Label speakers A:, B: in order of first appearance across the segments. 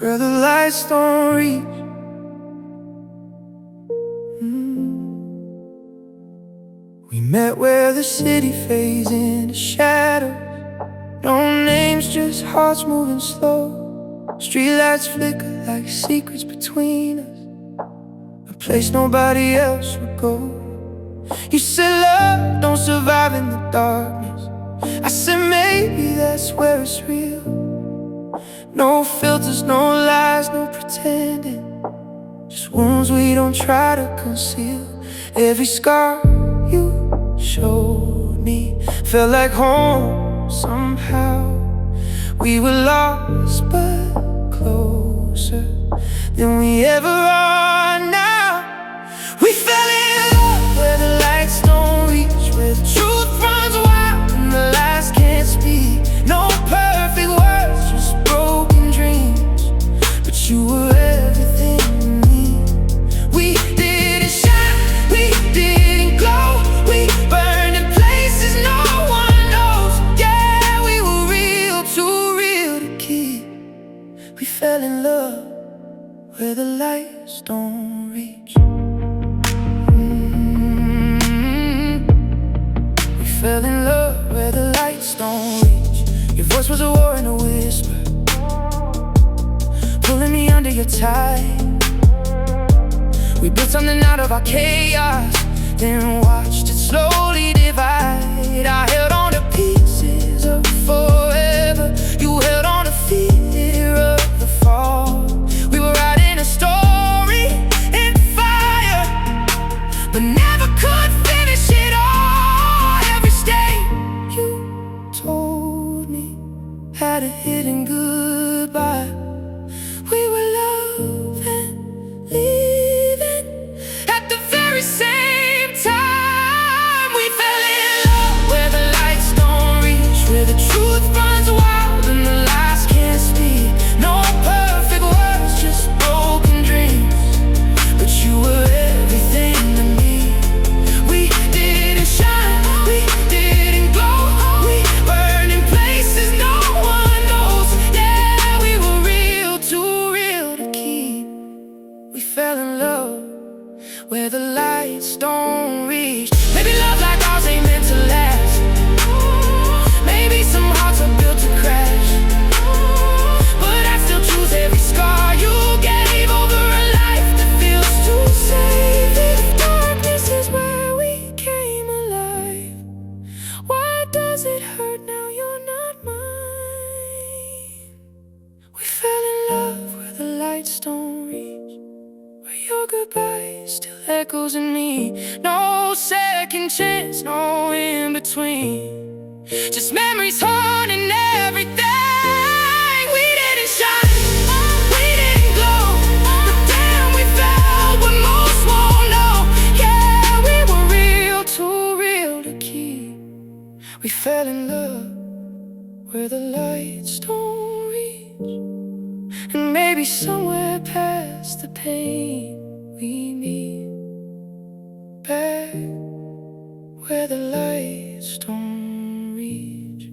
A: where the lights don't reach. We met where the city fades into shadows. No names, just hearts moving slow. Streetlights flicker like secrets between us, a place nobody else would go. You said love don't survive in the darkness. I said maybe that's where it's real. No filters, no lies, no pretending. Just wounds we don't try to conceal. Every scar you showed me felt like home somehow. We were lost but closer than we ever are now. We fell in love where the lights don't reach, where the truth runs wild and the lies can't speak. No perfect words, just broken dreams, but you were everything to me. We didn't shine, we didn't glow, we burned in places no one knows. Yeah, we were real, too real to keep. We fell in love where the lights don't reach. We fell in love where the lights don't reach. Your voice was a war and a whisper, pulling me under your tide. We built something out of our chaos, then watched it slowly divide. I held on to pieces of forever, you held on to fear of the fall. We were writing a story in fire, but never could finish it all. Every state you told me had a hidden goodbye. We were loving, leaving at the very same time. We fell in love where the lights don't reach, where the truth runs wild and the lies can't speak. No perfect words, just broken dreams, but you were everything to me. We didn't shine, we didn't glow, we burned in places no one knows. Yeah, we were real, too real to keep. We fell in love where the lights don't reach. Maybe love like ours ain't meant to last. Maybe some hearts are built to crash, but I still choose every scar you gave over a life that feels too safe. If darkness is where we came alive, why does it hurt now you're not mine? We fell in love where the lights don't reach, where your goodbye still echoes in me. No second chance, no in between, just memories haunting everything. We didn't shine, we didn't glow, but damn we felt what most won't know. Yeah, we were real, too real to keep. We fell in love where the lights don't reach, and maybe somewhere past the pain we meet, back where the lights don't reach.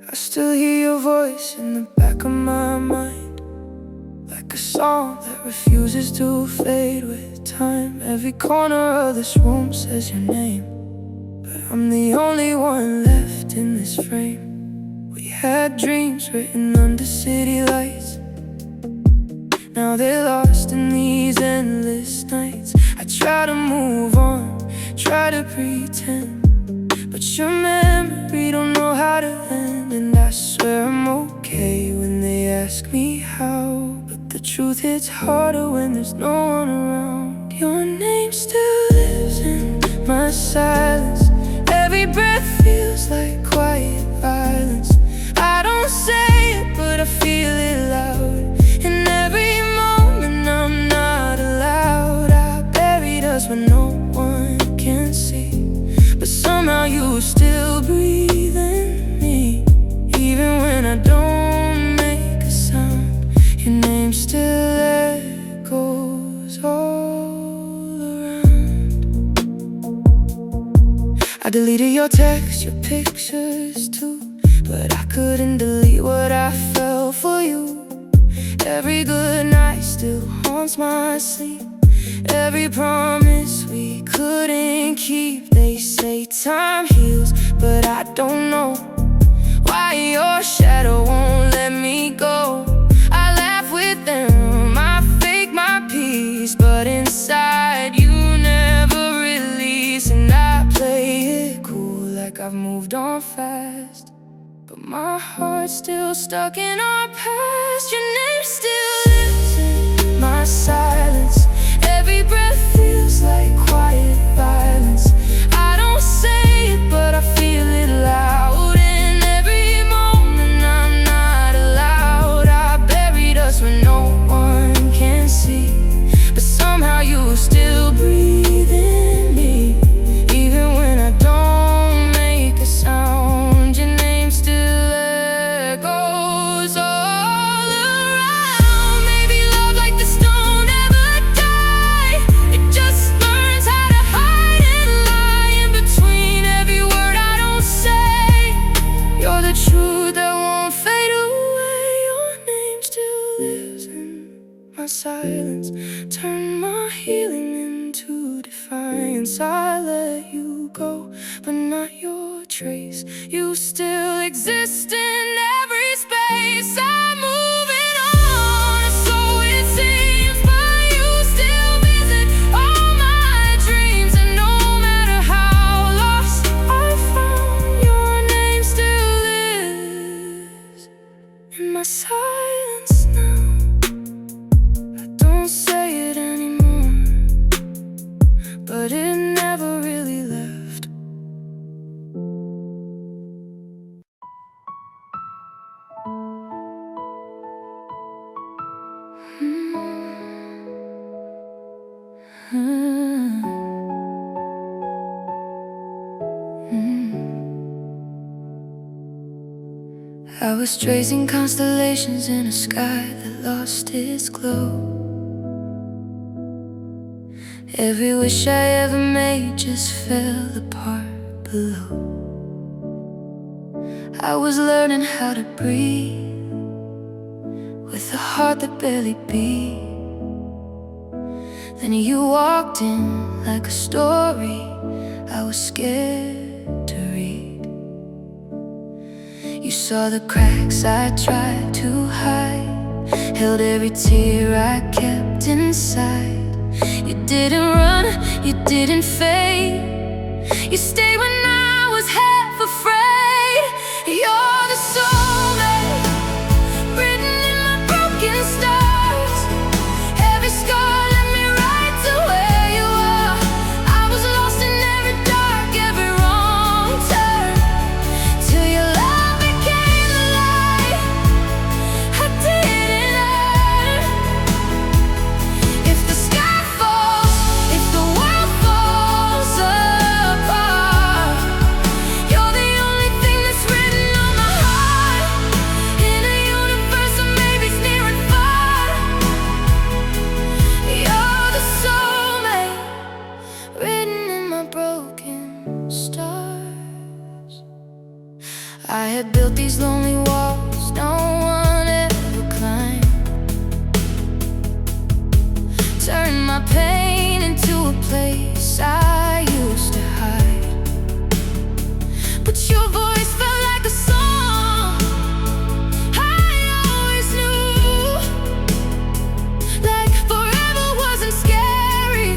A: I still hear your voice in the back of my mind, like a song that refuses to fade with time. Every corner of this room says your name, but I'm the only one left in this frame. We had dreams written under city lights, now they're lost in these endless nights. I try to move on, try to pretend, but your memory don't know how to end. And I swear I'm okay when they ask me how, but the truth hits harder when there's no one around. Your name still lives in my silence, every breath feels like quiet violence. I don't say it, but I feel it loud. In every moment I'm not allowed. I buried us when no one can see, but somehow you still breathe. I deleted your texts, your pictures too, but I couldn't delete what I felt for you. Every good night still haunts my sleep. Every promise we couldn't keep. They say time heals, but I don't know why your shadow won't let me go. I laugh with them, I fake my peace, but inside you never release. And I play it cool like I've moved on fast, but my heart's still stuck in our past. Your name still lives in my silence. Every breath feels like quiet violence. I don't say it, but I feel it loud. In every moment I'm not allowed. I buried us when no one can see, but somehow you still breathe in me. Even when I don't make a sound, your name still echoes all around. Maybe love like this don't ever die. It just learns how to hide and lie in between every word I don't say. You're the truth that won't fade away. Your name still lives in my silence. Turn my healing into defiance. I let you go, but not your trace. You still exist in every space. I'm moving on, so it seems, but you still visit all my dreams. And no matter how lost I found, your name still lives in my silence now. I don't say it anymore, but it never really left. I was tracing constellations in a sky that lost its glow. Every wish I ever made just fell apart below. I was learning how to breathe with a heart that barely beat. Then you walked in like a story I was scared to read. You saw the cracks I tried to hide, held every tear I kept inside. You didn't run, you didn't fade. You stayed when I was half afraid. You're the soulmate written in my broken stars. Every scar led me right to where you are. I was lost in every dark, every wrong turn, till your love became the light I didn't earn. If the sky falls, if the world falls apart, you're the only thing that's written on my heart. In a universe of maybes near and far, you're the soulmate written in my broken stars. I had built these lonely walls no one ever climbed, turned my pain into a place I used to hide. But your voice felt like a song I always knew, like forever wasn't scary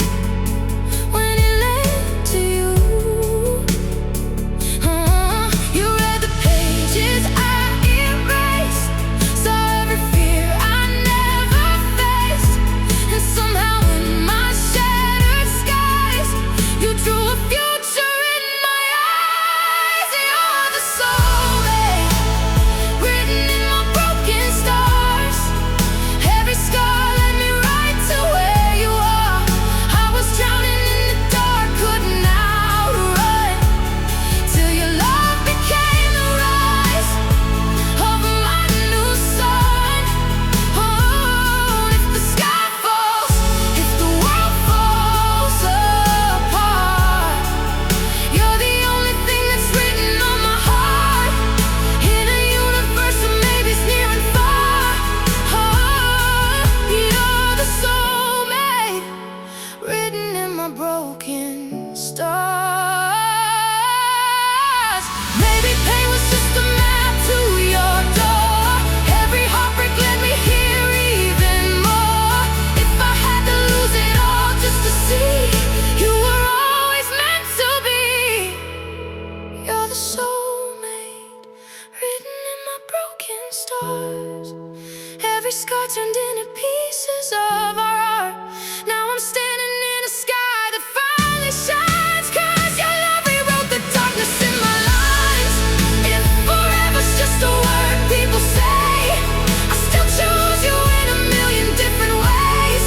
A: when it led to you. You read the pages I erased, saw every fear I never faced, and somehow in my shattered skies, a soulmate, written in my broken stars. Every scar turned into pieces of our art. Now I'm standing in a sky that finally shines. 'Cause your love rewrote the darkness in my lines. If forever's just a word people say, I still choose you in a million different ways.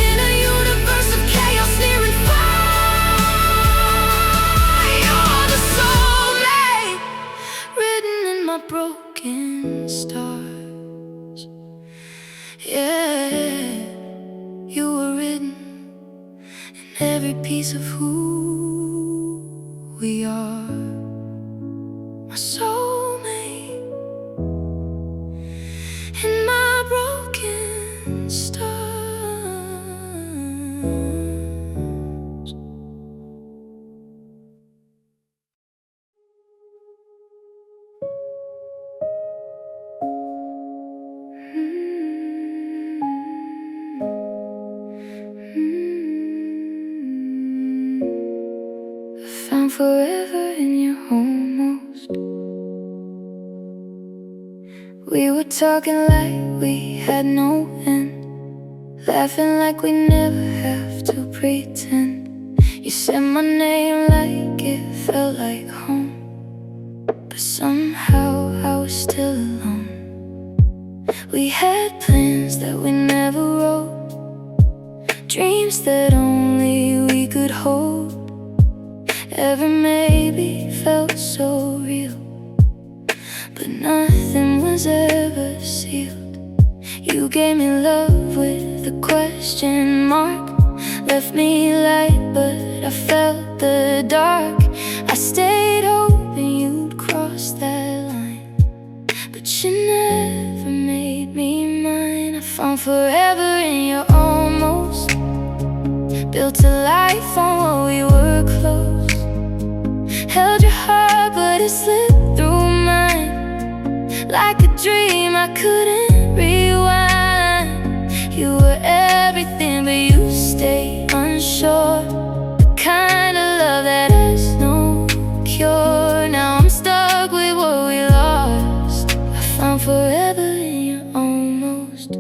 A: In a universe of chaos near and far, you're the soulmate, written in my broken stars. Yeah, you were written in every piece of who we are. My soulmate, in my broken stars. Found forever in you almost. We were talking like we had no end, laughing like we never have to pretend. You said my name like it felt like home, but somehow I was still alone. We had plans that we never wrote, dreams that only we could hold. Every maybe felt so real, but nothing was ever sealed. You gave me love with a question mark, left me light but I felt the dark. I stayed hoping you'd cross that line, but you never made me mine. I found forever in your almost, built a life on what we were close. Held your heart but it slipped through mine, like a dream I couldn't rewind. You were everything but you stayed unsure, the kind of love that has no cure. Now I'm stuck with what we lost. I found forever in your almost.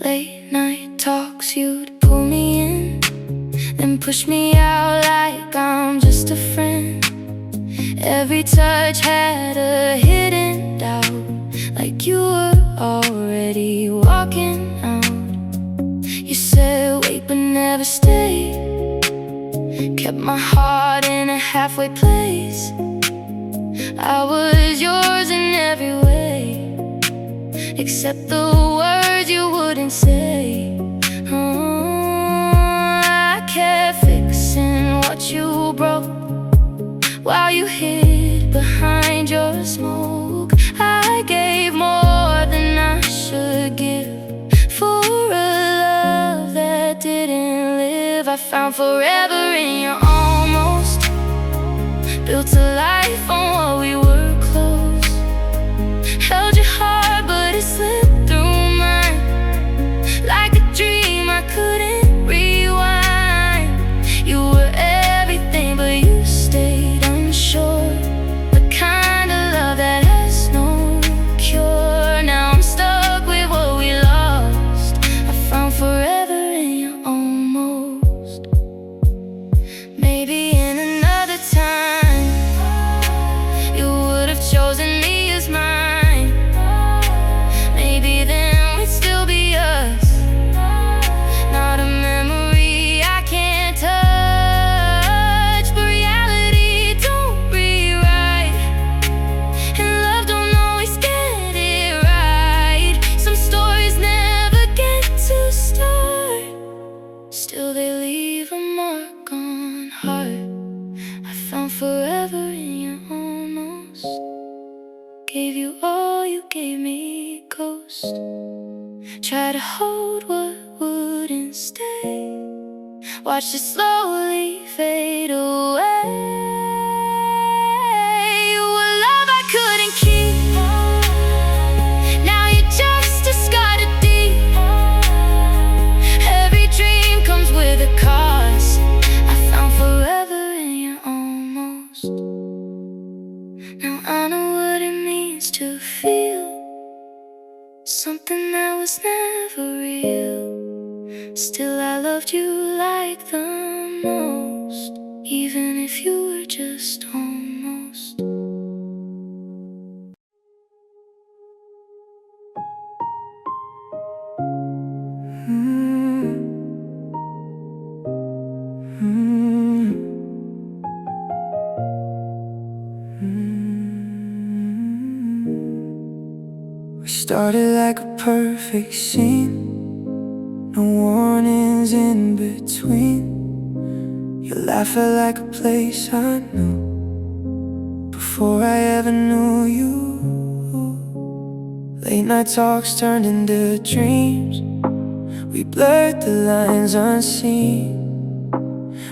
A: Late night talks, you'd pull me in, then push me out like I'm just a friend. Every touch had a hidden doubt, like you were already walking out. You said wait but never stayed, kept my heart in a halfway place. I was yours in every way, except the words you wouldn't say. I kept fixing what you broke, while you hid behind your smoke. I gave more than I should give for a love that didn't live. I found forever in your almost, built a life on what we were close. Held your heart but it slipped through mine, like a dream I couldn't rewind. You were everything but you stayed unsure, the kind of love that has no cure. Now I'm stuck with what we lost. I found forever in your almost. Maybe in another time you would have chosen me as mine. Maybe then we'd still be us, not a memory I can't touch. But reality don't rewrite, and love don't always get it right. Some stories never get to start, still they leave a mark on heart. I found forever in your almost, gave you all, you gave me ghost. Try to hold what wouldn't stay, watch it slowly fade away. You were love I couldn't keep, now you're just discarded deep. Every dream comes with a cost. I found forever in your almost. most. Now I know what it means to feel something that was never real. Still I loved you like the most, even if you were just almost. We started like a perfect scene, no warnings in between. Your laugh felt like a place I knew before I ever knew you. Late night talks turned into dreams. We blurred the lines unseen.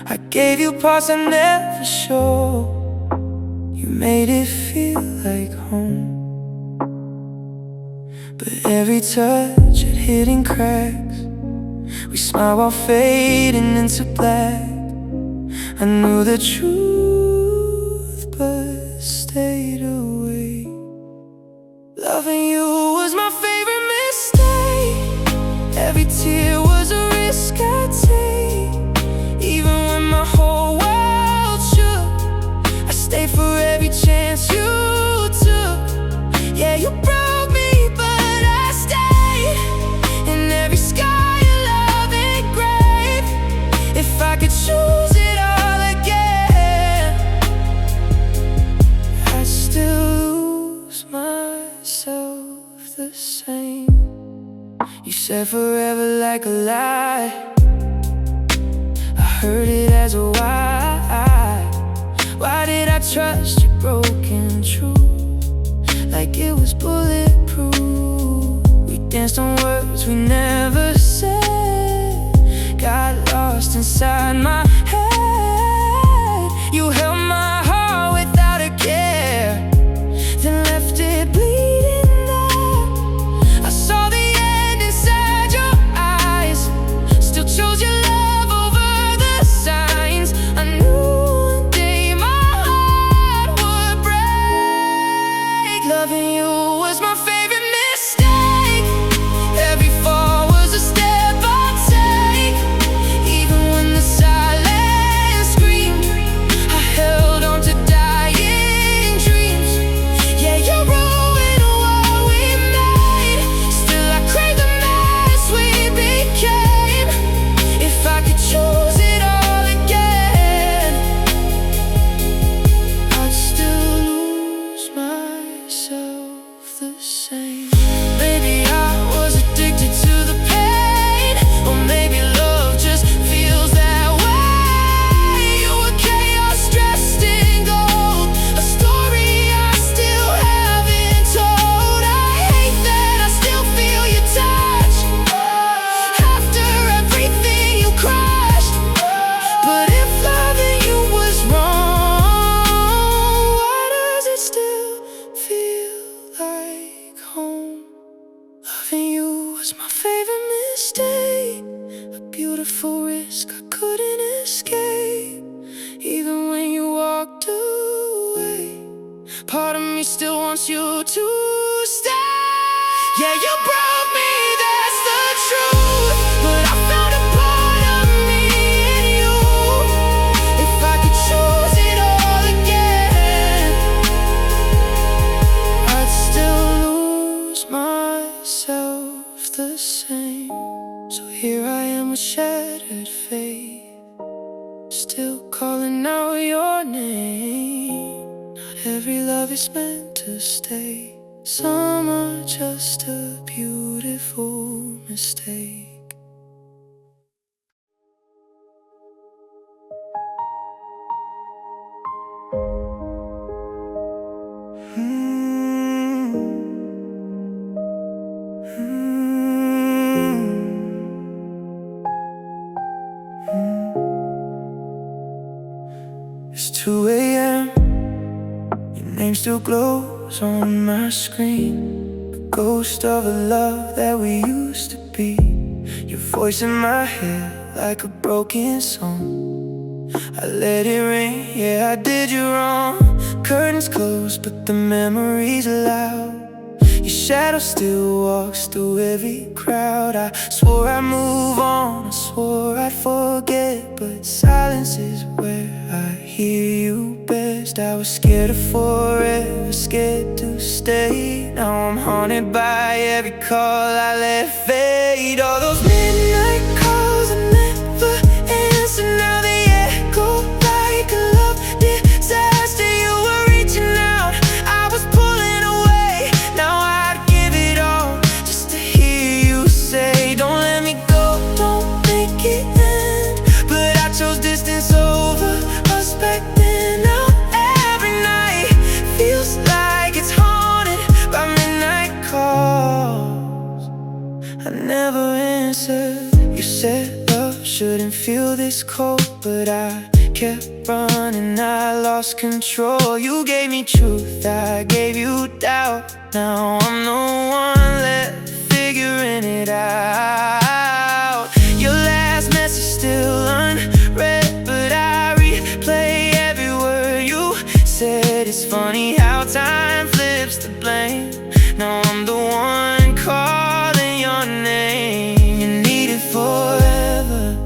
A: I gave you parts I never showed. You made it feel like home. But every touch had hidden cracks. We smiled while fading into black. I knew the truth but stayed away. Loving you was my favorite mistake. Every tear was a risk I'd take. Even when my whole world shook, I stayed for every chance you took. Yeah, you broke me, but I stayed. In every sky your love engraved. If I could choose it all again, I'd still lose myself the same. You said forever like a lie. I heard it as a why. Why did I trust your broken truth like it was bulletproof? We danced on words we never said. Got lost inside my head. You held my heart without a care, then left it bleeding there. I saw the end inside your eyes. Still chose your love over the signs. I knew one day my heart would break. Loving you was my favorite mistake. Every fall was a step I'd take. Even when the silence screamed, I held on to dying dreams. Yeah, you ruined what we made. Still I crave the mess we became. If I could choose it all again, I'd still lose myself the same. Maybe I was addicted to the pain, or maybe love just feels that way. You were chaos dressed in gold, a story I still haven't told. I hate that I still feel your touch after everything you crushed. But if loving you was wrong, why does it still feel like home? Loving you was my favorite mistake, a beautiful risk I couldn't escape. Even when you walked away, part of me still wants you to stay. Yeah, you broke me, that's the truth, but I found a part of me in you. If I could choose it all again, I'd still lose myself the same. So here I am with shattered faith, still calling out your name. Not every love is meant to stay. Some are just a beautiful mistake. It's 2 a.m. Your name still glows on my screen, a ghost of a love that we used to be. Your voice in my head like a broken song. I let it rain, yeah, I did you wrong. Curtains closed, but the memories loud. Your shadow still walks through every crowd. I swore I'd move on, I swore I'd forget, but silence is where I hear you best. I was scared of forever, scared to stay. Now I'm haunted by every call I let fade. All those midnight calls I never answer, now they echo like a love disaster. You were reaching out, I was pulling away. Now I'd give it all just to hear you say, don't let me go, don't make it end. But I chose distance over us back then. Now every night feels like it's haunted by midnight calls I never answered. You said love shouldn't feel this cold, but I kept running, I lost control. You gave me truth, I gave you doubt. Now I'm the one left figuring it out. Your last message still unread, but I replay every word you said. It's funny how time flips the blame. Now I'm the one calling your name. You need it forever,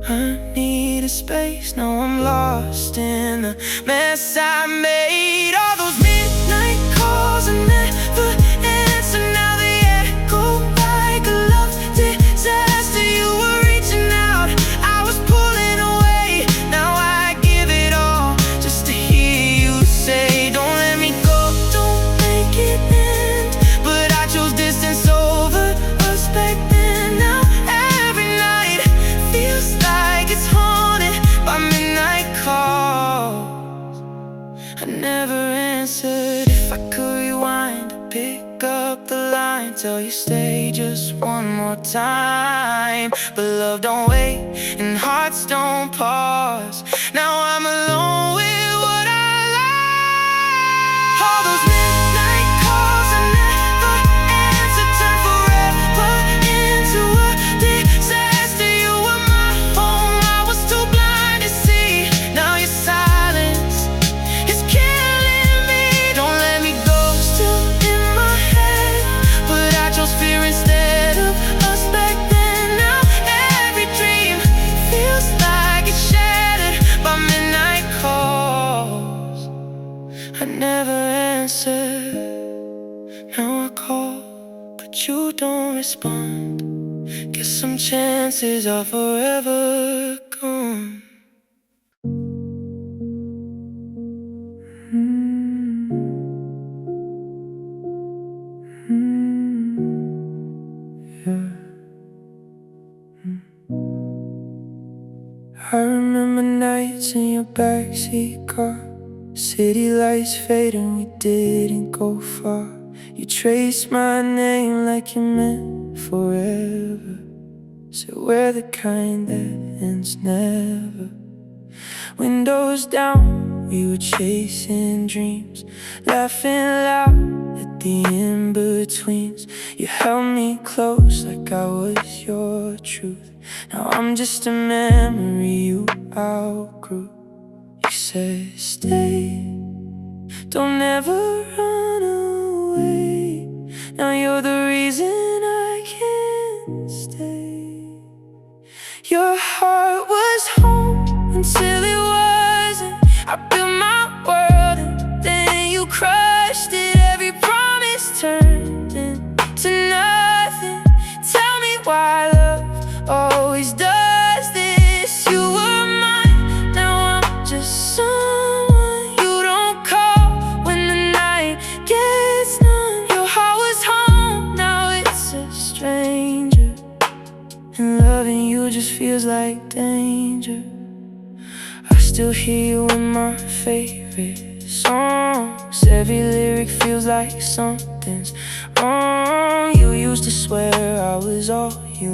A: I need a space. Now I'm lost in the mess I made. All those midnight calls I never answer, now they echo like a love disaster. You were reaching out, I was pulling away. Now I give it all just to hear you say, don't let me go, don't make it end. But I chose distance over us back then. Now every night feels like it's haunted by midnight calls I never answered. If I could rewind, I'd pick up the line, tell you stay just one more time. But love don't wait and hearts don't pause. Now I'm alone with what I like. All those midnight calls I never answered turn forever into a disaster. You were my home, I was too blind to see. Now your silence is killing me. Don't let me go, still in my head, but I chose fear instead of us back then. Now every dream feels like it's shattered by midnight calls I never answered. Now I call, but you don't respond. Guess some chances are forever gone. Yeah. I remember nights in your backseat car, city lights fading, we didn't go far. You traced my name like you meant forever. Said we're the kind that ends never. Windows down, we were chasing dreams, laughing loud at the in-betweens. You held me close like I was your truth. Now I'm just a memory you outgrew. You said stay, don't ever run away. Now you're the reason I can't stay. Your heart was home until it wasn't. I built my world and then you crushed it. Every promise turned into nothing. Tell me why love always does this. You were mine, now I'm just someone you don't call when the night gets none. Your heart was home, now it's a stranger, and loving you just feels like danger. I still hear you in my favorite songs. Every lyric feels like something's wrong. You used to swear I was all you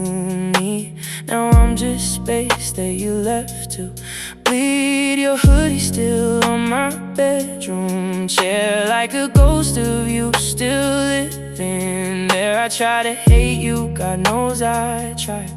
A: need. Now I'm just space that you left to bleed. Your hoodie still on my bedroom chair, like a ghost of you still living there. I try to hate you, God knows I tried,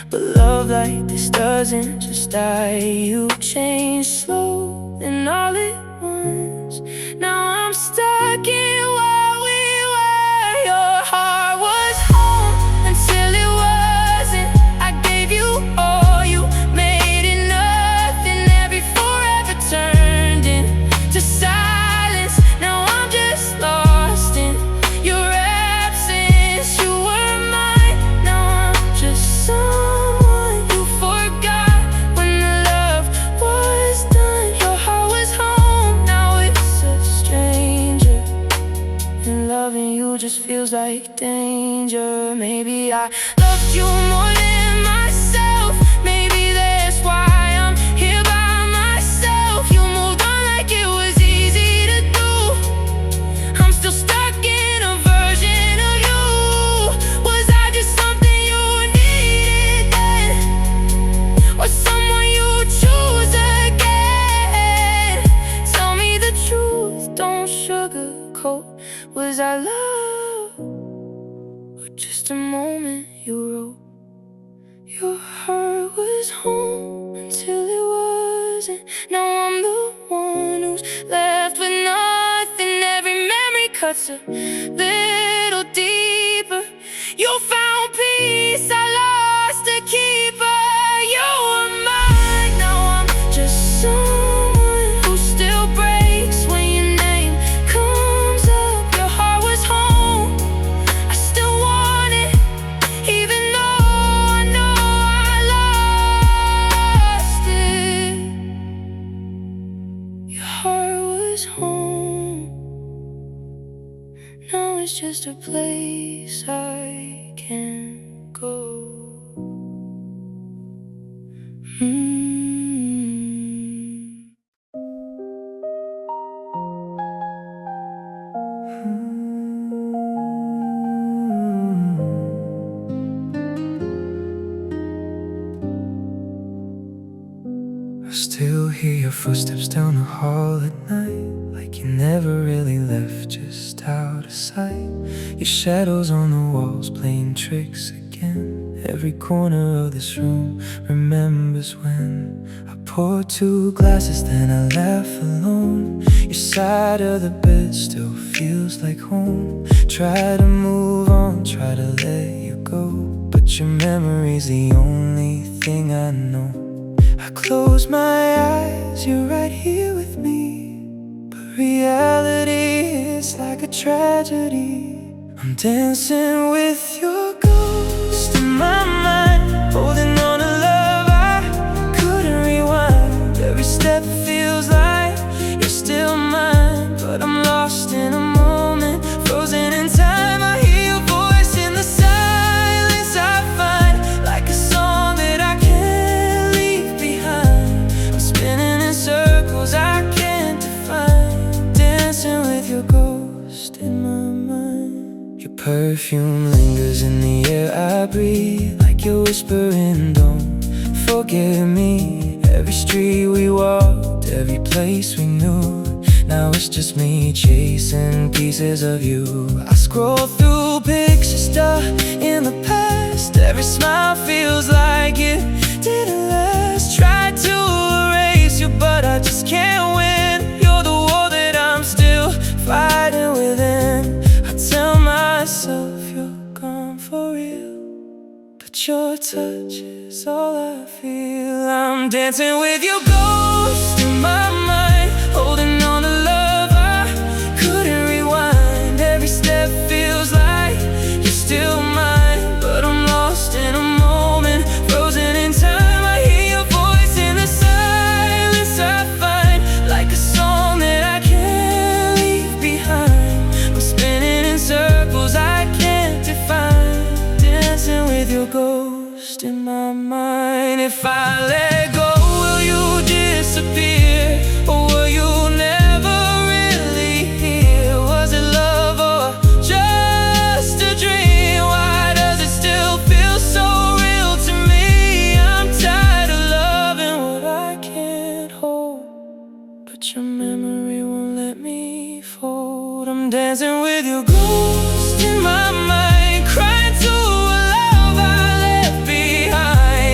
A: But love like this doesn't just die. You change slow and all at once. Now I'm stuck in where we were. Your heart was home until it wasn't. I gave you all, you made it nothing. Every forever turned into silence. Now I'm just lost in your absence. You were mine, now I'm just someone you forgot when the love was done. Your heart was home, now it's a stranger, and loving you just feels like danger. Maybe I loved you more than myself. Maybe that's why I'm here by myself. You moved on like it was easy to do. I'm still stuck in a version of you. Was I just something you needed then, or someone you choose again? Tell me the truth, don't sugarcoat. Was I love, or just a moment you wrote? Your heart was home until it wasn't. Now I'm the one who's left with nothing. Every memory cuts a little deeper. You found peace, I lost a keeper. You were mine, now I'm just someone who still breaks when your name comes up. Your heart was home, I still want it, even though I know I lost it. Your heart was home, now it's just a place I can go. I still hear your footsteps down the hall at night, like you never really left, just out of sight. Your shadows on the walls playing tricks again. Every corner of this room remembers when I poured 2 glasses, then I laugh alone. Your side of the bed still feels like home. Try to move on, try to let you go, but your memory's the only thing I know. I close my eyes, you're right here with me, but reality is like a tragedy. I'm dancing with your ghost in my mind, holding on to love I couldn't rewind. Every step feels like you're still mine, but I'm lost in a moment, frozen in time. I hear your voice in the silence I find, like a song that I can't leave behind. I'm spinning in circles I can't define, dancing with your ghost in my mind. Your perfume lingers in the air I breathe, like you're whispering, don't forget me. Every street we walked, every place we knew, now it's just me chasing pieces of you. I scroll through pictures stuck in the past. Every smile feels like it didn't last. Try to erase you, but I just can't win. You're the war that I'm still fighting within. I tell myself you're gone for real, but your touch is all I feel. I'm dancing with your ghost in my mind, holding on to love I couldn't rewind. Every step feels like you're still mine, but I'm lost in a moment, frozen in time. I hear your voice in the silence I find, like a song that I can't leave behind. I'm spinning in circles I can't define, dancing with your ghost in my mind. If I let go, will you disappear, or will you never really hear? Was it love or just a dream? Why does it still feel so real to me? I'm tired of loving what I can't hold, but your memory won't let me fold. I'm dancing with your ghost in my mind, crying to a love I left behind.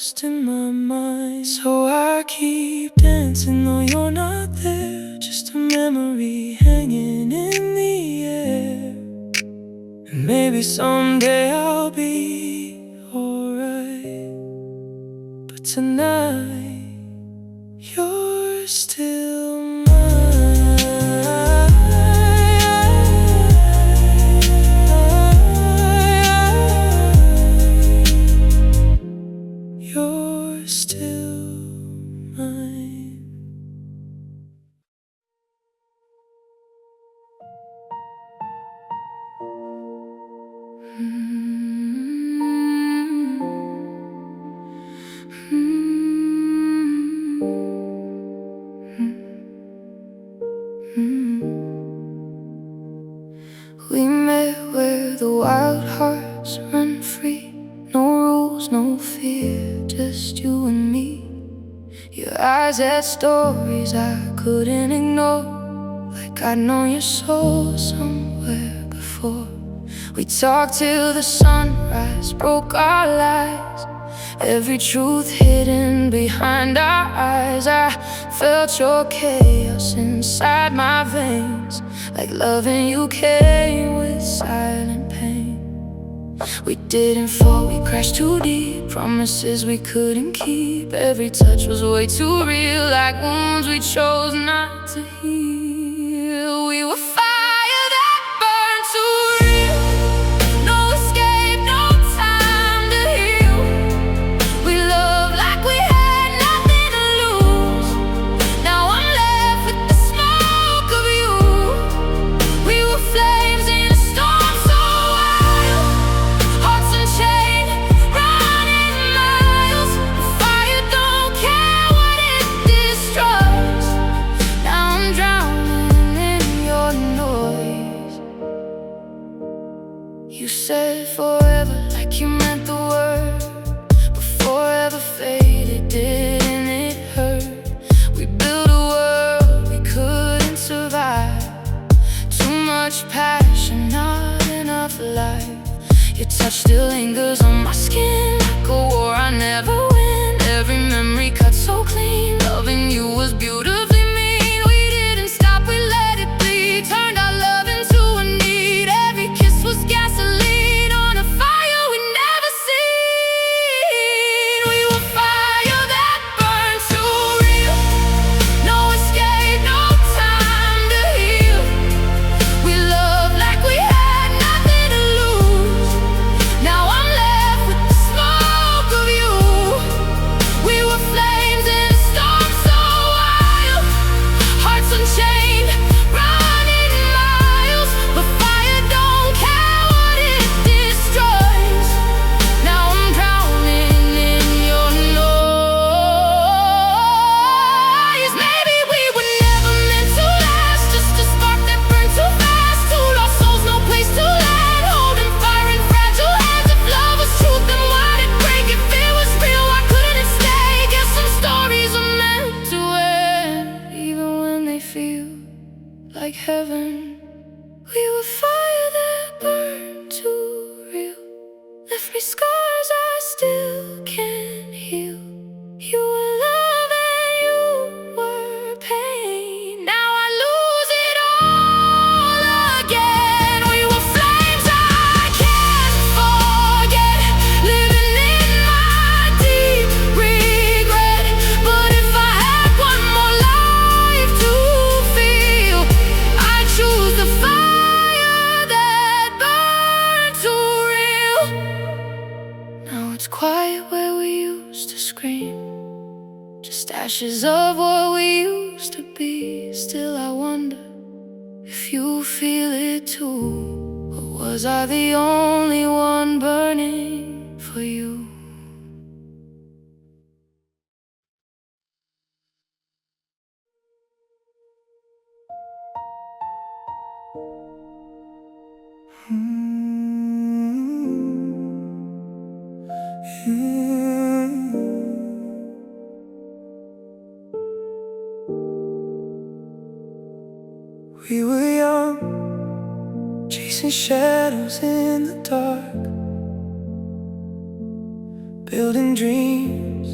A: ghost in my mind. So I keep dancing though you're not there, just a memory hanging in the air. And maybe someday I'll be alright, but tonight you're still mine. You're still mine. We met where the wild hearts run free. No rules, no fear, just you and me. Your eyes had stories I couldn't ignore, like I'd known your soul somewhere before. We talked till the sunrise broke our lies, every truth hidden behind our eyes. I felt your chaos inside my veins, like loving you came with silent pain. We didn't fall, we crashed too deep, promises we couldn't keep. Every touch was way too real, like wounds we chose not to heal. We were fire that burned too real, no escape, no time to heal. We loved like we had nothing to lose. Now I'm left with the smoke of you. We were flames in a storm so wild, hearts unchained, running miles. The fire don't care what it destroys. Now I'm drowning in your noise. You said forever like you meant the word, but forever faded, didn't it hurt? We built a world we couldn't survive, too much passion, not enough life. Your touch still lingers on my skin, like a war I never win. Every memory cut so clean, loving you was beautifully mean. We didn't stop, we let it bleed, turned our love into a need. Every kiss was gasoline on a fire we'd never seen. We were fire that burned too real, no escape, no time to heal. We loved like we had nothing to lose. Now I'm left with the smoke of you. We were flames in a storm so wild, hearts unchained, running miles. But fire don't care what it destroys. Now I'm drowning in your noise. Maybe we were never meant to last, just a spark that burned too fast. Two lost souls, no place to land, holding fire in fragile hands. If love was truth, then why'd it break? If it was real, why couldn't it stay? Guess some stories are meant to end, even when they feel like heaven. We were fire that burned too real, left me scars I still can't heal. You were love and you were pain. Now I lose it all again. We were flames I can't forget, living in my deep regret. But if I had one more life to feel, I'd choose the fire that burned too real. Now it's quiet where we used to scream, just ashes of what we used to be. Still I wonder if you feel it too, or was I the only one burning for you? We were young, chasing shadows in the dark, building dreams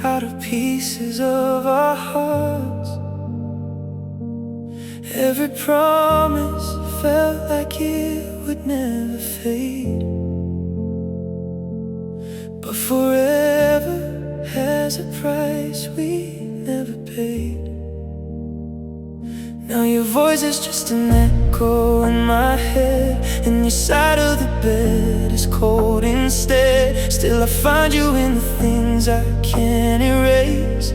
A: out of pieces of our hearts. Every promise felt like it would never fade, but forever has a price we never paid. Now your voice is just an echo in my head, and your side of the bed is cold instead. Still I find you in the things I can't erase.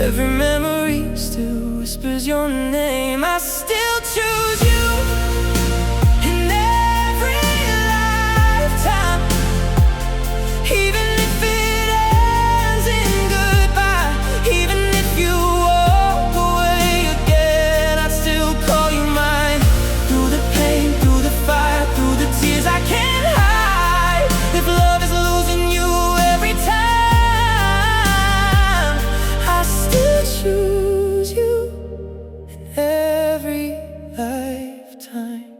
A: Every memory still whispers your name. I still choose you in every lifetime, even if it ends in goodbye. Even if you walk away again, I'd still call you mine. Through the pain, through the fire, through the tears I can't hide. If love is losing you every time, I still choose you in every lifetime.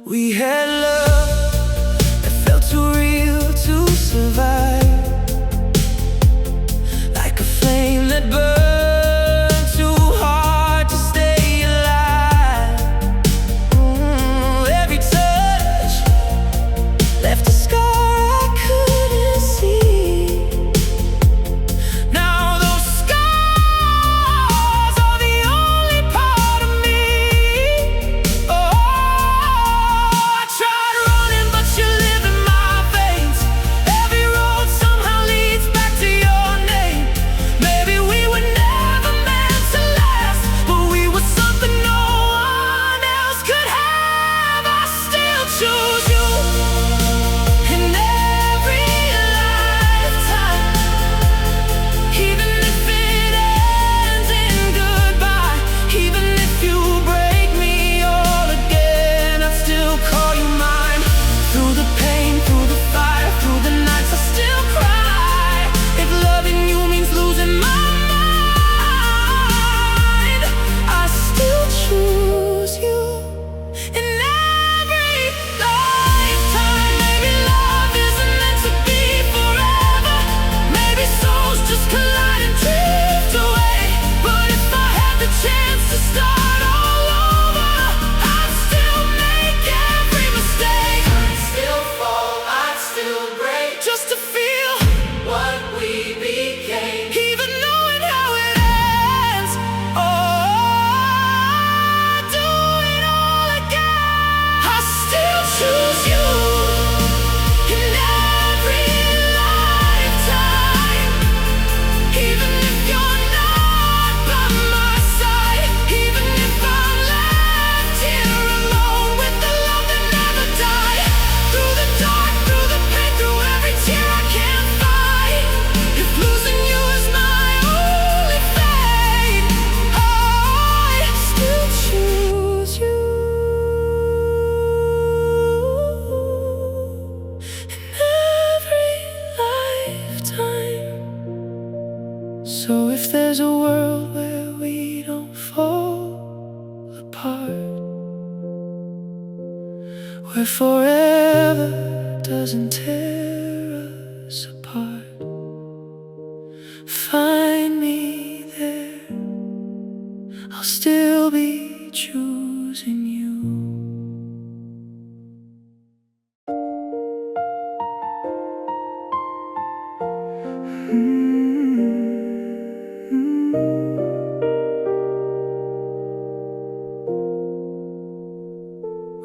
A: We had love that felt too real to survive, like a flame that burned too hard to stay alive. Every touch left a scar I couldn't see. Now those scars are the only part of me. Oh, I tried running, but you live in my veins. Every road somehow leads back to your name. Maybe we were never meant to last, but we were something no one else could have. I still choose you in every lifetime, even if it ends in goodbye. Even if you break me all again, I'd still call you mine. Through the pain, through the fire, through the nights I still cry. If loving you means losing my mind, I still choose you in every lifetime. Maybe love isn't meant to be forever. Maybe souls just collide and drift away. But if I had the chance to start all over, I'd still make every mistake. I'd still fall, I'd still break, just to feel what we became. Even knowing how it ends, oh, I'd do it all again. I still choose you in every lifetime, even if you're not by my side. Even if I'm left here alone with the love that never died. Through the dark, through the pain, through every tear I can't fight. If losing you is my only fate, I still choose you in every lifetime. So if there's a world where we don't fall apart, where forever doesn't tear us apart, find me there. I'll still be choosing you.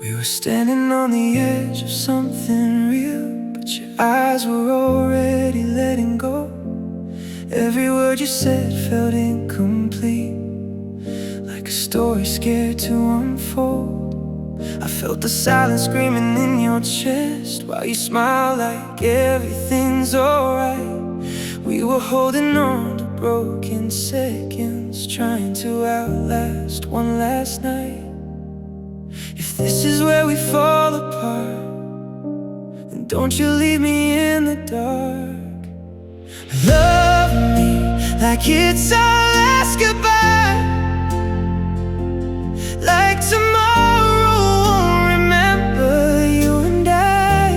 A: We were standing on the edge of something real, but your eyes were already letting go. Every word you said felt incomplete, like a story scared to unfold. I felt the silence screaming in your chest, while you smiled like everything's alright. We were holding on to broken seconds, trying to outlast one last night. If this is where we fall apart, then don't you leave me in the dark. Love me like it's our last goodbye, like tomorrow won't remember you and I.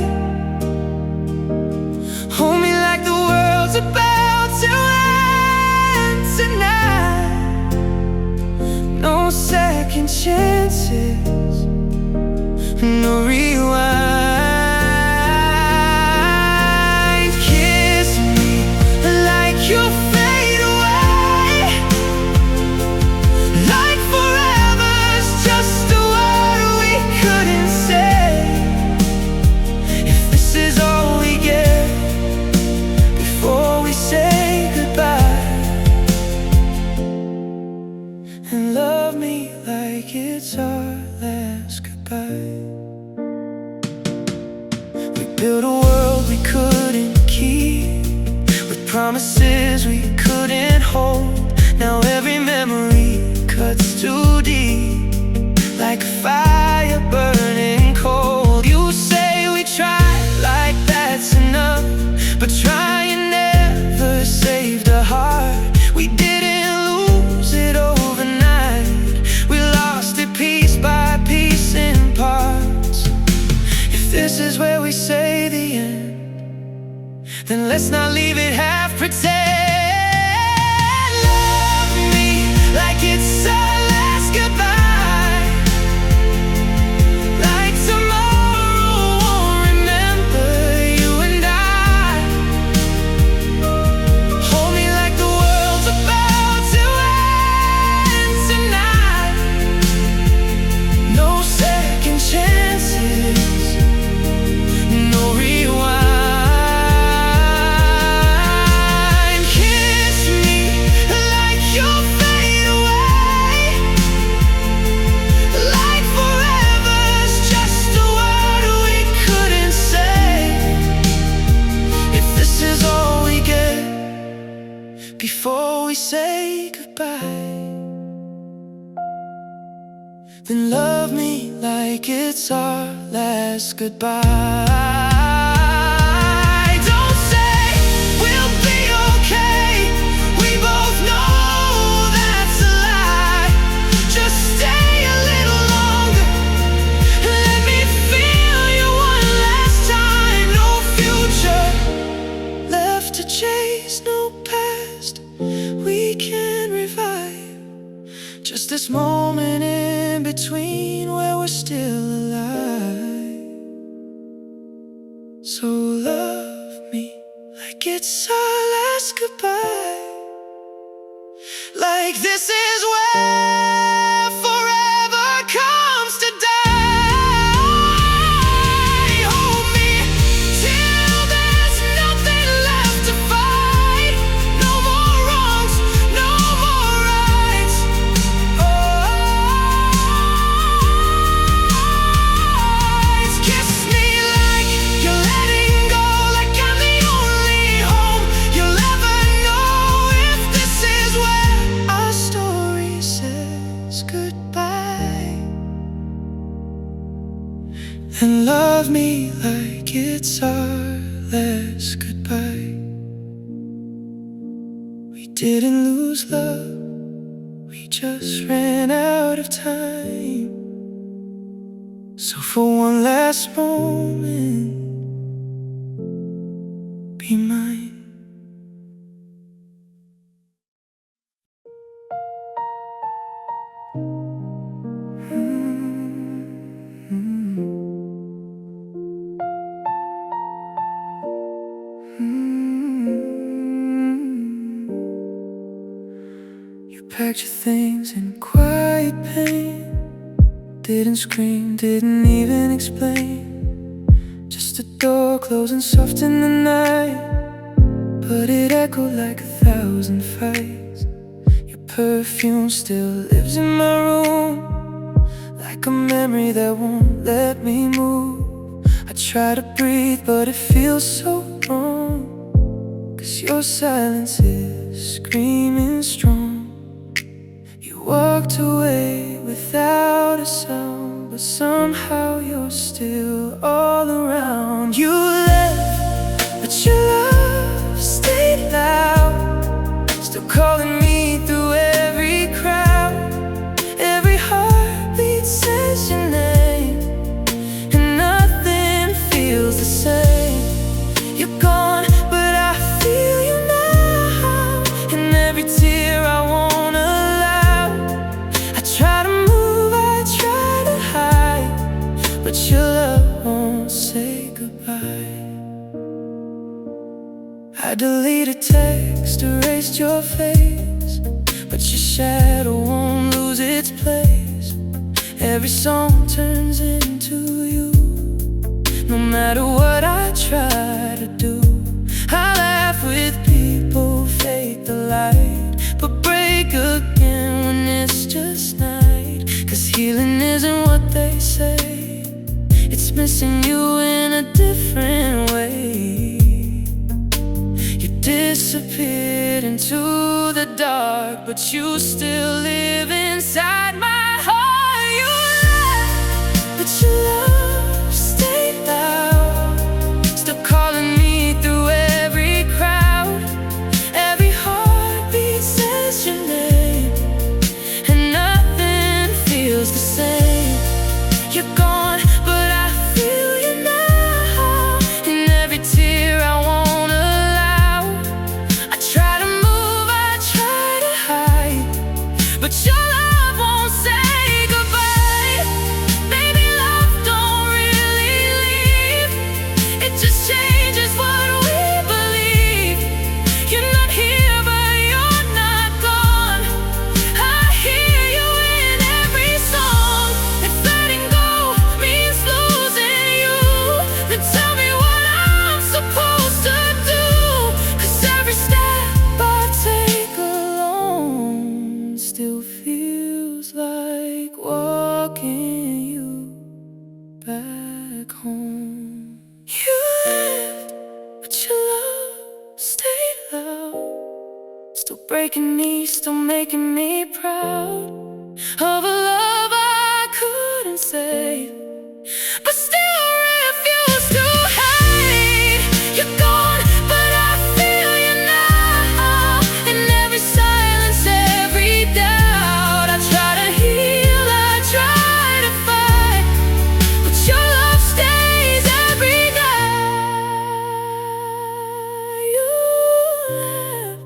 A: it's our last goodbye. We built a world we couldn't keep, with promises we couldn't hold. Now every memory cuts too deep, like a fire burning cold. You say we tried, like that's enough, but trying never saved a heart. We didn't lose it overnight, we lost it piece by piece in parts. If this is where we say the end, then let's not leave it half pretend. Love me like it's our last goodbye, like tomorrow won't remember you and I. Hold me like the world's about to end tonight. No second chances, no rewind. Kiss me like you'll fade away, like forever's just a word we couldn't say. If this is all we get before we say goodbye, then love me like it's our last goodbye. Don't say we'll be okay, we both know that's a lie. Just stay a little longer, let me feel you one last time. No future left to chase, no past we can revive, just this moment in between where we're still alive. So love me like it's our last goodbye, like this is where forever comes to die. Hold me till there's nothing left to fight. No more wrongs, no more rights. Kiss me like you're letting go, like I'm the only home you'll ever know. If this is where our story says goodbye, and love me like it's our last goodbye. We didn't lose love, we just ran out of time. So for one last moment, be mine. You packed your things in quiet pain, didn't scream, didn't even explain. Just a door closing soft in the night, but it echoed like 1,000 fights. Your perfume still lives in my room, like a memory that won't let me move. I try to breathe, but it feels so wrong, 'cause your silence is screaming strong. You walked away without a sound, but somehow you're still all around. You left, but your love stayed loud, still calling me through every crowd. Every heartbeat says your name, and nothing feels the same. You're gone, but I feel you now, and every tear I won't allow. I try to move, I try to hide, but your love won't say goodbye. I deleted text, erased your face, but your shadow won't lose its place. Every song turns into you, no matter what I try to do. I laugh with people, fake the light, but break again when it's just night. 'Cause here feeling isn't what they say. It's missing you in a different way. You disappeared into the dark, but you still live inside my heart. You left, but your love stayed loud, still calling me through every crowd. Every heartbeat says your name, and nothing feels the same. You're gone, but I feel you now. In every tear I won't allow. I try to move, I try to hide, but your love won't say goodbye. Baby, love don't really leave. It just changes what we believe. You're not here, but you're not gone. I hear you in every song. If letting go means losing you, then tell me what I'm supposed to do. 'Cause every step I take alone still feels like walking you back home. You left, but your love stayed loud, still breaking me, still making me proud of a love I couldn't save, but still refuse to hide. You're gone, but I feel you now. In every silence, every doubt, I try to heal, I try to fight, but your love stays every night. You left,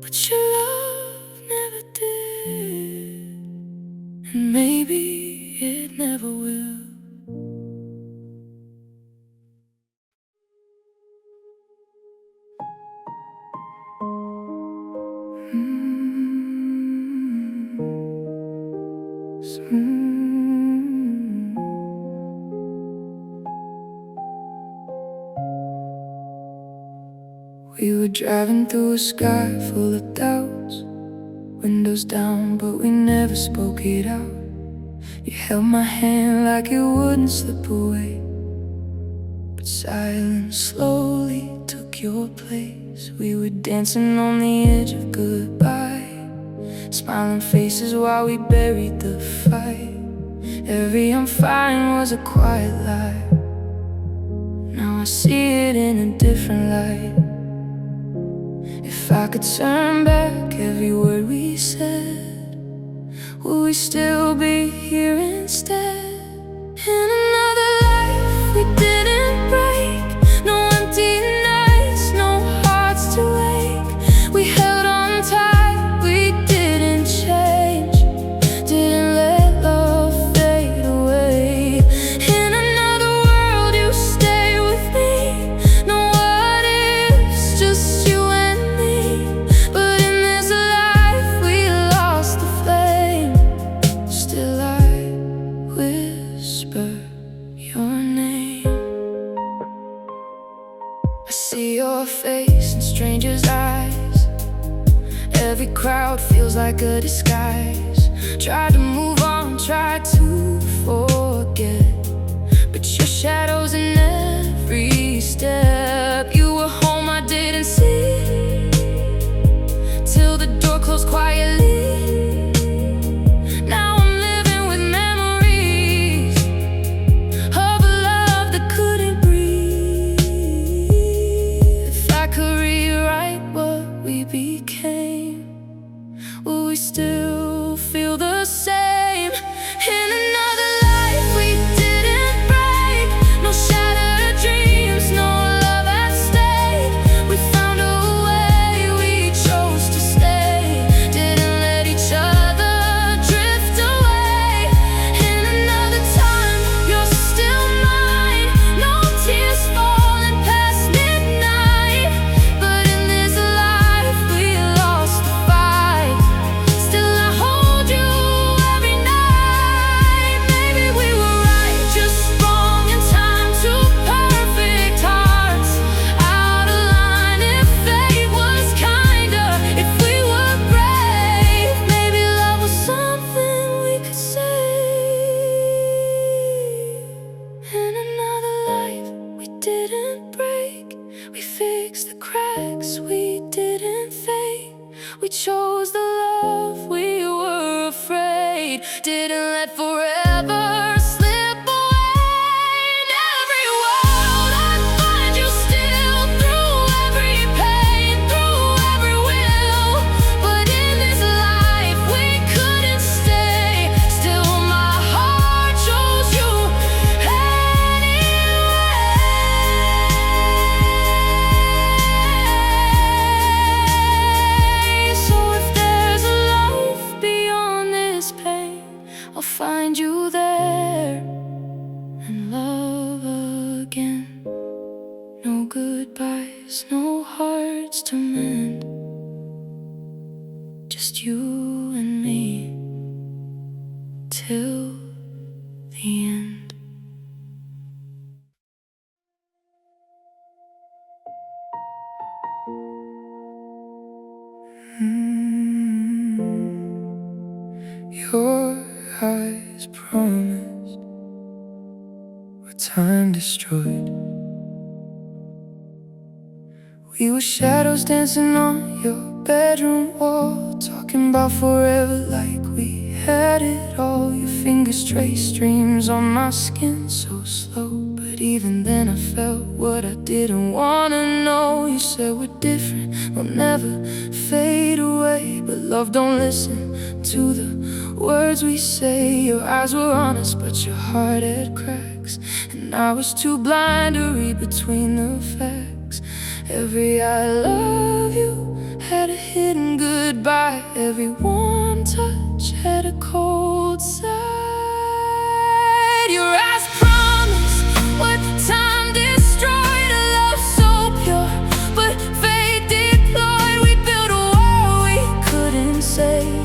A: but your love never did, and maybe it never will. We were driving through a sky full of doubts, windows down, but we never spoke it out. You held my hand like it wouldn't slip away, but silence slowly took your place. We were dancing on the edge of goodbye, smiling faces while we buried the fight. Every I'm fine was a quiet lie. Now I see it in a different light. If I could turn back every word we said, would we still be here instead? In another life we didn't break, no empty nights, no hearts to ache. We held on tight, we didn't change, didn't let love fade away. In another world you stay with me, no what ifs, just you and me. But in this life we lost the flame, still I whisper your name. I see your face in strangers' eyes, every crowd feels like a disguise. Tried to move on, tried to forget, but your shadow's in every step. You were home, I didn't see, till the door closed quietly. Now I'm living with memories of a love that couldn't breathe. If I could rewrite what we became, will we still feel the same? In another life we didn't break, no shattered dreams, no love at stake. We found a way, we chose to stay, didn't chose the love, we were afraid. Didn't let forever slip away. In every world I find you still, through every pain, through every will. But in this life we couldn't stay. Still my heart chose you anyway. So if there's a life beyond this pain, I'll find you there and love again. No goodbyes, no hearts to mend, just you and me till the end. Your eyes promised what time destroyed. We were shadows dancing on your bedroom wall, talking about forever like we had it all. Your fingers trace streams on my skin so slow, but even then I felt what I didn't wanna know. You said we're different, we'll never fade away, but love don't listen to the words we say. Your eyes were honest, but your heart had cracks, and I was too blind to read between the facts. Every I love you had a hidden goodbye. Every warm touch had a cold side. Your eyes promised what time destroyed. A love so pure, but fate deployed. We built a world we couldn't save.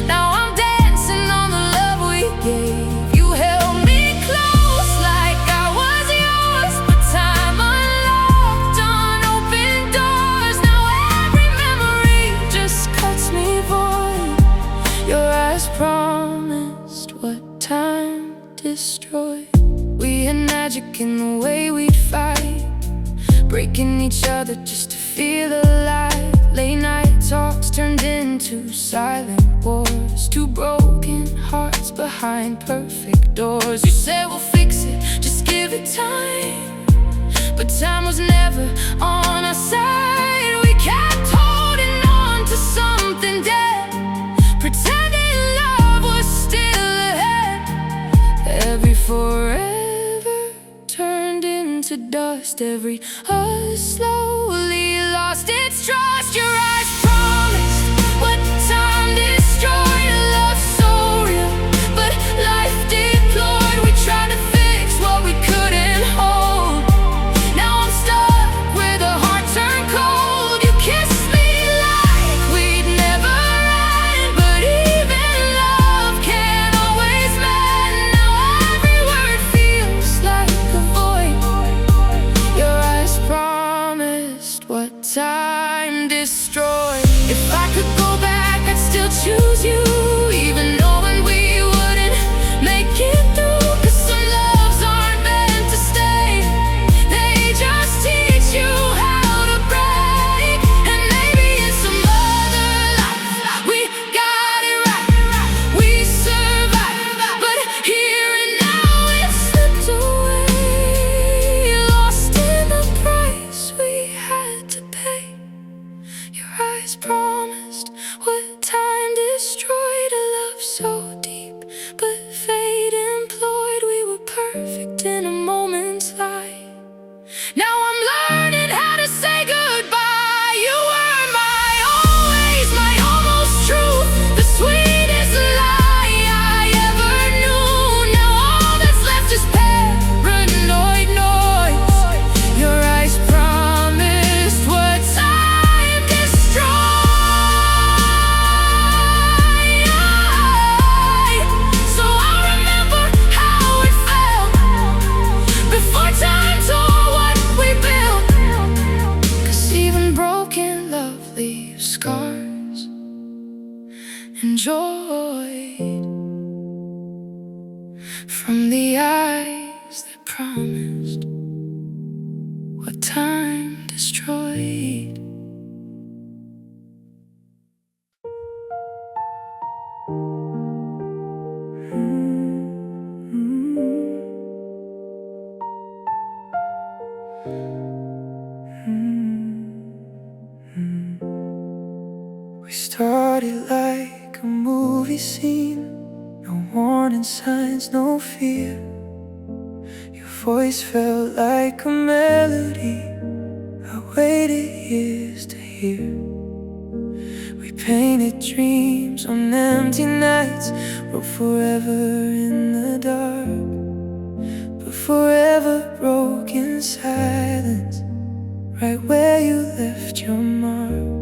A: Now I'm dancing on the love we gave. You held me close like I was yours, but time unlocked unopened doors. Now every memory just cuts me void. Your eyes promised what time destroyed. We had magic in the way we'd fight, breaking each other just to feel alive. Late night talks turned into silent wars, two broken hearts behind perfect doors. You said we'll fix it, just give it time, but time was never on our side. We kept holding on to something dead, pretending love was still ahead. Every forever turned into dust. Every us slowly lost its trust. Your eyes promised what time destroyed. A love so real, but life deployed. We tried to fix what we couldn't hold. Now I'm stuck with a heart turned cold. You kissed me like we'd never end, but even love can't always mend. Now every word feels like a void. Your eyes promised what time destroyed. If I could go back, I'd still choose you, even knowing we wouldn't make it through. 'Cause some loves aren't meant to stay, they just teach you how to break. And maybe in some other life we got it right, we survived, but here and now it slipped away, lost in the price we had to pay. Your eyes promised what time destroyed. A love so deep, but fate employed. We were perfect in a moment's light. Now I'm learning how to say goodbye. You were my always, my almost truth, the sweetest lie I ever knew. Now all that's left is paranoid noise. Your eyes promised what time destroyed. So I remember how it felt before time tore what we built. 'Cause even broken love leaves scars, enjoyed from the eyes that promised what time destroyed. We started like a movie scene. No warning signs, no fear. Your voice felt like a melody I waited years to hear. We painted dreams on empty nights, wrote forever in the dark, but forever broke in silence, right where you left your mark.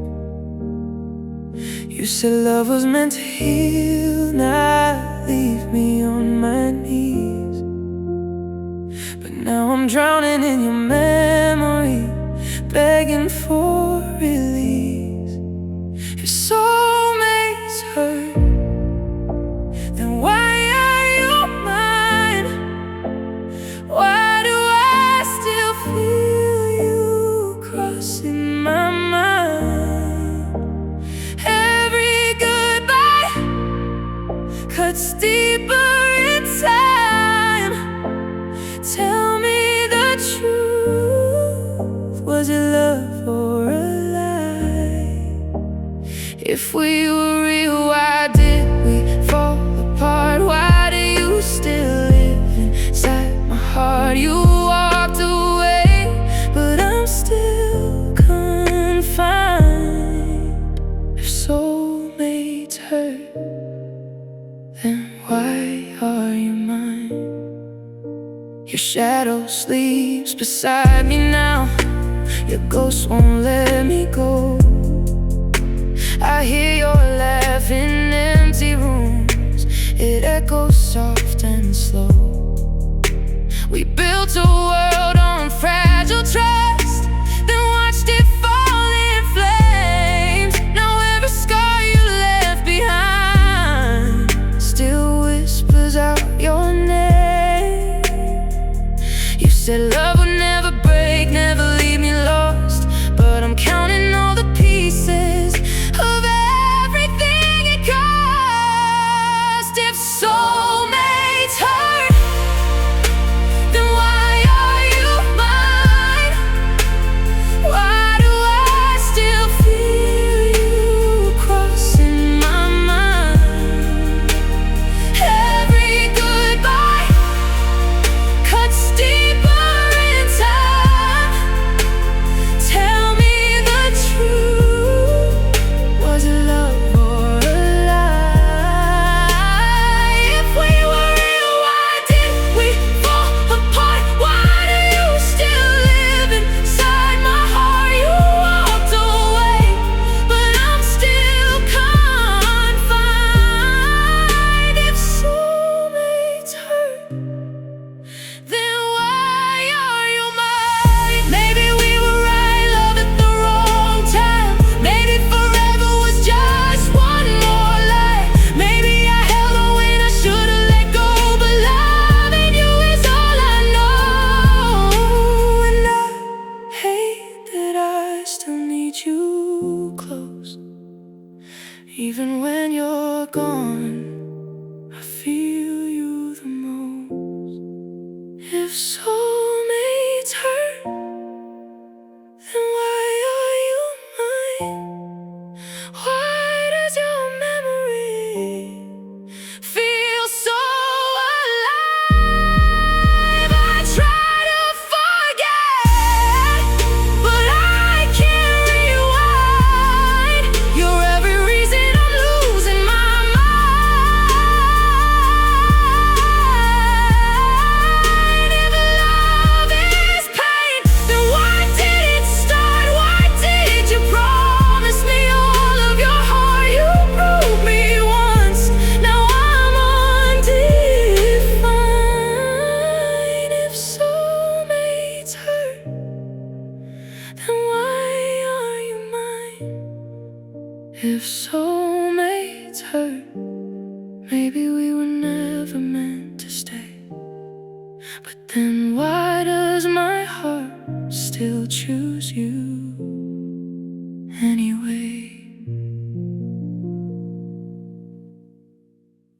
A: You said love was meant to heal, not leave me on my knees. But now I'm drowning in your memory, begging for release. If soulmates hurt, then why are you mine? Why do I still feel you crossing my mind? Every goodbye cuts deeper in time. Tell me the truth, was it love or a lie? If we were real, why did we fall apart? Why do you still live inside my heart? You walked away, but I'm still confined. If soulmates hurt, then why are you mine? Your shadow sleeps beside me now. Your ghost won't let me go. I hear your laugh in empty rooms. It echoes soft and slow. We built a world on fragile trust, then watched it fall in flames. Now every scar you left behind still whispers out your name. You said love would never break, never leave me lost, but I'm counting all the pieces of everything it cost. If soulmates hurt, then why are you mine? Why do I still feel you crossing my mind? Every goodbye cuts deeper in time. Tell me the truth, was it love or a lie? If we were real, why did we fall apart? Why do you still live inside my heart? You walked away, but I'm still confined. If soulmates hurt, then why are you mine? Maybe we were right, love at the wrong time. Maybe forever was just one more lie. Maybe I held on when I should've let go, but loving you is all I know. And I hate that I still need you close. Even when you're gone, I feel you the most. If soulmates hurt, then why are you mine? Why does your memory feel so alive? I try to forget, but I can't rewind. You're every reason I'm losing my mind. If love is pain, then why did it start? Why did you promise me all of your heart? You broke me once, now I'm undefined. If soulmates hurt, then why are you mine? If soulmates hurt, maybe